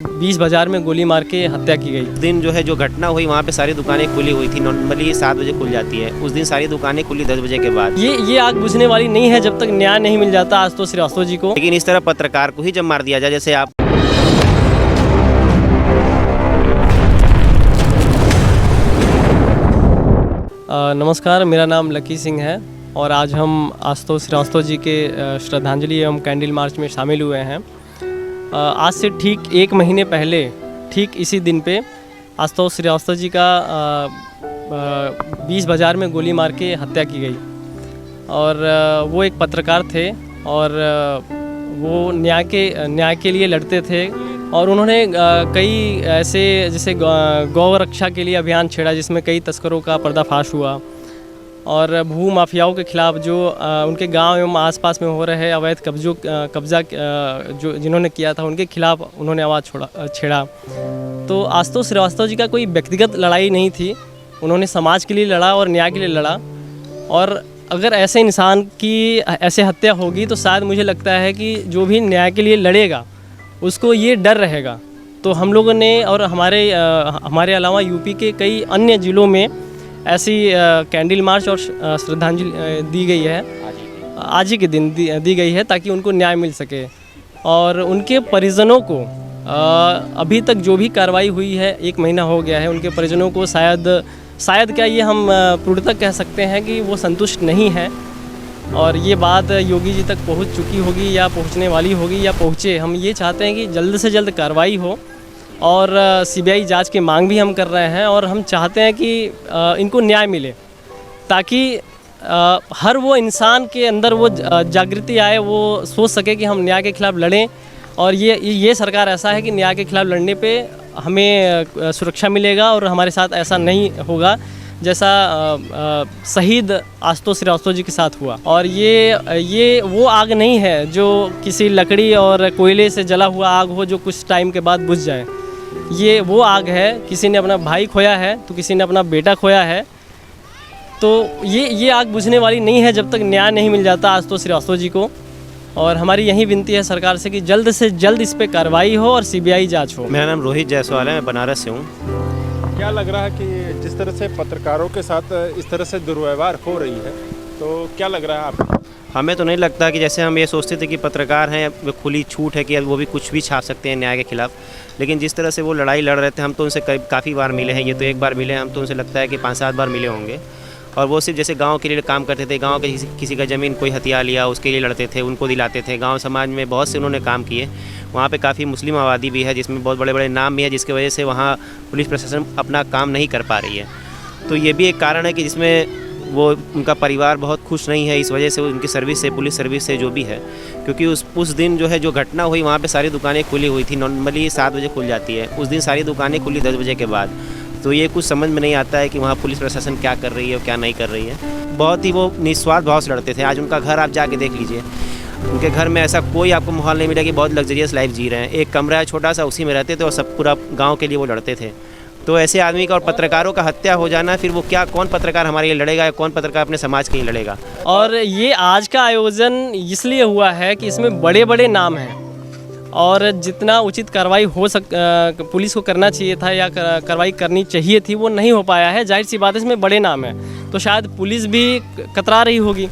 बीच बाजार में गोली मार के हत्या की गई। दिन जो है जो घटना हुई वहाँ पे सारी दुकानें खुली हुई थी। नॉर्मली 7 बजे खुल जाती है, उस दिन सारी दुकानें खुली 10 बजे के बाद। ये आग बुझने वाली नहीं है जब तक न्याय नहीं मिल जाता आशुतोष श्रीवास्तव जी को। लेकिन इस तरह पत्रकार को ही जब मार दिया जाए, जैसे आप नमस्कार, मेरा नाम लकी सिंह है और आज हम आशुतोष श्रीवास्तव जी के श्रद्धांजलि एवं कैंडल मार्च में शामिल हुए हैं। आज से ठीक 1 महीने पहले ठीक इसी दिन पे आशुतोष श्रीवास्तव जी का बीच बाजार में गोली मार के हत्या की गई। और वो एक पत्रकार थे और वो न्याय के लिए लड़ते थे और उन्होंने कई ऐसे जैसे गौ रक्षा के लिए अभियान छेड़ा जिसमें कई तस्करों का पर्दाफाश हुआ और भू माफियाओं के खिलाफ जो उनके गांव एवं आसपास में हो रहे अवैध कब्जा जो जिन्होंने किया था उनके खिलाफ उन्होंने आवाज़ छेड़ा। तो आशुतोष श्रीवास्तव जी का कोई व्यक्तिगत लड़ाई नहीं थी, उन्होंने समाज के लिए लड़ा और न्याय के लिए लड़ा। और अगर ऐसे इंसान की ऐसे हत्या होगी तो शायद मुझे लगता है कि जो भी न्याय के लिए लड़ेगा उसको ये डर रहेगा। तो हम लोगों ने और हमारे अलावा यूपी के कई अन्य ज़िलों में ऐसी कैंडल मार्च और श्रद्धांजलि दी गई है, आज ही के दिन दी गई है ताकि उनको न्याय मिल सके। और उनके परिजनों को अभी तक जो भी कार्रवाई हुई है, 1 महीना हो गया है, उनके परिजनों को शायद क्या ये हम पूर्णतः कह सकते हैं कि वो संतुष्ट नहीं है और ये बात योगी जी तक पहुंच चुकी होगी या पहुंचने वाली होगी या पहुंचे। हम ये चाहते हैं कि जल्द से जल्द कार्रवाई हो और सीबीआई जांच की मांग भी हम कर रहे हैं और हम चाहते हैं कि इनको न्याय मिले ताकि हर वो इंसान के अंदर वो जागृति आए, वो सोच सके कि हम न्याय के खिलाफ लड़ें। और ये सरकार ऐसा है कि न्याय के खिलाफ लड़ने पे हमें सुरक्षा मिलेगा और हमारे साथ ऐसा नहीं होगा जैसा शहीद आशुतोष श्रीवास्तव जी के साथ हुआ। और ये वो आग नहीं है जो किसी लकड़ी और कोयले से जला हुआ आग हो जो कुछ टाइम के बाद बुझ जाए। ये वो आग है, किसी ने अपना भाई खोया है तो किसी ने अपना बेटा खोया है। तो ये आग बुझने वाली नहीं है जब तक न्याय नहीं मिल जाता आशुतोष श्रीवास्तव जी को। और हमारी यही विनती है सरकार से कि जल्द से जल्द इस पर कार्रवाई हो और सीबीआई जांच हो। मेरा नाम रोहित जायसवाल है, मैं बनारस से हूँ। क्या लग रहा है कि जिस तरह से पत्रकारों के साथ इस तरह से दुर्व्यवहार हो रही है, तो क्या लग रहा है आपको? हमें तो नहीं लगता कि जैसे हम ये सोचते थे कि पत्रकार हैं, वो खुली छूट है कि वो भी कुछ भी छाप सकते हैं न्याय के खिलाफ। लेकिन जिस तरह से वो लड़ाई लड़ रहे थे, हम तो उनसे काफ़ी बार मिले हैं, ये तो एक बार मिले हैं, हम तो उनसे लगता है कि 5-7 बार मिले होंगे। और वो सिर्फ जैसे गांव के लिए काम करते थे, गांव के किसी का ज़मीन कोई हथिया लिया उसके लिए लड़ते थे, उनको दिलाते थे। गांव समाज में बहुत से उन्होंने काम किए। वहाँ पे काफ़ी मुस्लिम आबादी भी है जिसमें बहुत बड़े बड़े नाम भी है, जिसकी वजह से वहाँ पुलिस प्रशासन अपना काम नहीं कर पा रही है। तो ये भी एक कारण है कि जिसमें वो उनका परिवार बहुत खुश नहीं है, इस वजह से उनकी सर्विस से, पुलिस सर्विस से जो भी है। क्योंकि उस दिन जो है जो घटना हुई वहाँ पे सारी दुकानें खुली हुई थी। नॉर्मली 7 बजे खुल जाती है, उस दिन सारी दुकानें खुली 10 बजे के बाद। तो ये कुछ समझ में नहीं आता है कि वहाँ पुलिस प्रशासन क्या कर रही है और क्या नहीं कर रही है। बहुत ही वो निस्वार्थ भाव से लड़ते थे। आज उनका घर आप जाके देख लीजिए, उनके घर में ऐसा कोई आपको माहौल नहीं मिला कि बहुत लग्जरियस लाइफ जी रहे हैं। एक कमरा है छोटा सा, उसी में रहते थे और सब पूरा गाँव के लिए वो लड़ते थे। तो ऐसे आदमी का और पत्रकारों का हत्या हो जाना, फिर वो कौन पत्रकार हमारे लिए लड़ेगा या कौन पत्रकार अपने समाज के लिए लड़ेगा। और ये आज का आयोजन इसलिए हुआ है कि इसमें बड़े बड़े नाम हैं और जितना उचित कार्रवाई पुलिस को करना चाहिए था या कार्रवाई करनी चाहिए थी वो नहीं हो पाया है। जाहिर सी बात है, इसमें बड़े नाम हैं तो शायद पुलिस भी कतरा रही होगी।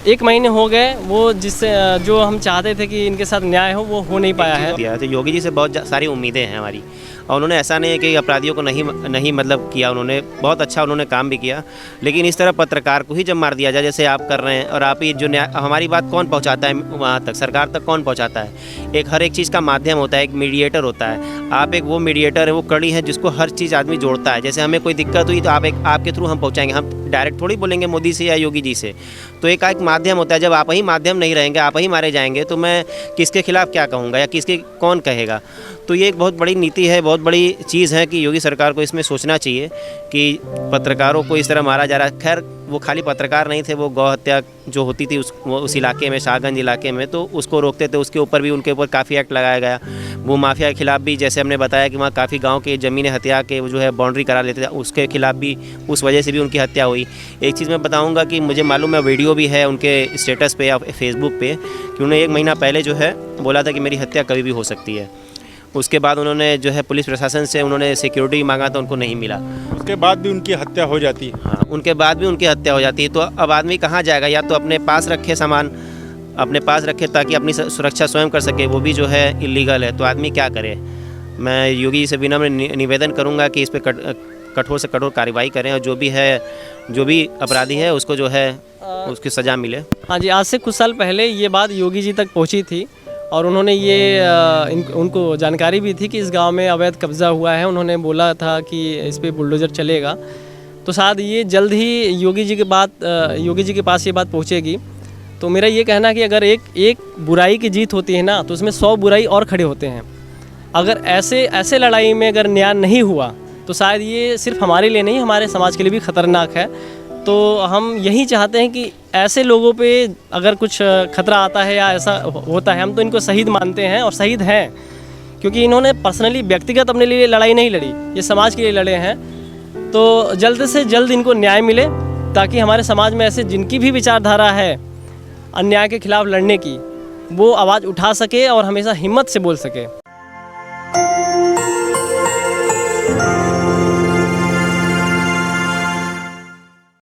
1 महीने हो गए, वो जो हम चाहते थे कि इनके साथ न्याय हो वो हो नहीं पाया है। तो योगी जी से बहुत सारी उम्मीदें हैं हमारी, और उन्होंने ऐसा नहीं है कि अपराधियों को नहीं मतलब किया, उन्होंने बहुत अच्छा उन्होंने काम भी किया। लेकिन इस तरह पत्रकार को ही जब मार दिया जाए जैसे आप कर रहे हैं, और आप ये जो हमारी बात कौन पहुंचाता है वहाँ तक, सरकार तक कौन पहुंचाता है? हर एक चीज़ का माध्यम होता है, एक मीडिएटर होता है। आप एक वो मीडिएटर है, वो कड़ी है जिसको हर चीज़ आदमी जोड़ता है। जैसे हमें कोई दिक्कत हुई तो आपके थ्रू हम पहुँचाएंगे, हम डायरेक्ट थोड़ी बोलेंगे मोदी से या योगी जी से। तो एक माध्यम होता है। जब आप ही माध्यम नहीं रहेंगे, आप ही मारे जाएंगे, तो मैं किसके खिलाफ क्या कहूँगा या किसके कौन कहेगा? तो ये एक बहुत बड़ी नीति है, बहुत बड़ी चीज़ है कि योगी सरकार को इसमें सोचना चाहिए कि पत्रकारों को इस तरह मारा जा रहा है। खैर वो खाली पत्रकार नहीं थे, वो गौ हत्या जो होती थी उस इलाके में, शाहगंज इलाके में, तो उसको रोकते थे। उसके ऊपर भी उनके ऊपर काफ़ी एक्ट लगाया गया। वो माफिया के खिलाफ भी, जैसे हमने बताया कि वहाँ काफ़ी गांव के ज़मीनें हत्या के वो जो है बाउंड्री करा लेते थे, उसके खिलाफ भी, उस वजह से भी उनकी हत्या हुई। एक चीज़ मैं बताऊँगा कि मुझे मालूम है, वीडियो भी है उनके स्टेटस पे या फेसबुक पे, कि उन्होंने 1 महीना पहले जो है बोला था कि मेरी हत्या कभी भी हो सकती है। उसके बाद उन्होंने जो है पुलिस प्रशासन से उन्होंने सिक्योरिटी मांगा तो उनको नहीं मिला। उसके बाद भी उनकी हत्या हो जाती है। हाँ, उनके बाद भी उनकी हत्या हो जाती है। तो अब आदमी कहाँ जाएगा? या तो अपने पास रखे सामान, अपने पास रखे ताकि अपनी सुरक्षा स्वयं कर सके, वो भी जो है इलीगल है। तो आदमी क्या करे? मैं योगी जी से विनम्र निवेदन करूँगा कि इस पर कठोर से कठोर कार्रवाई करें और जो भी अपराधी है उसको जो है उसकी सज़ा मिले। हाँ जी, आज से कुछ साल पहले ये बात योगी जी तक पहुंची थी और उन्होंने उनको जानकारी भी थी कि इस गांव में अवैध कब्ज़ा हुआ है। उन्होंने बोला था कि इस पे बुलडोज़र चलेगा। तो शायद ये जल्द ही योगी जी के पास ये बात पहुंचेगी। तो मेरा ये कहना है कि अगर एक बुराई की जीत होती है ना, तो उसमें 100 बुराई और खड़े होते हैं। अगर ऐसे लड़ाई में अगर न्याय नहीं हुआ तो शायद ये सिर्फ हमारे लिए नहीं, हमारे समाज के लिए भी ख़तरनाक है। तो हम यही चाहते हैं कि ऐसे लोगों पे अगर कुछ खतरा आता है या ऐसा होता है, हम तो इनको शहीद मानते हैं और शहीद हैं, क्योंकि इन्होंने पर्सनली व्यक्तिगत अपने लिए लड़ाई नहीं लड़ी, ये समाज के लिए लड़े हैं। तो जल्द से जल्द इनको न्याय मिले ताकि हमारे समाज में ऐसे जिनकी भी विचारधारा है अन्याय के खिलाफ लड़ने की, वो आवाज़ उठा सके और हमेशा हिम्मत से बोल सके।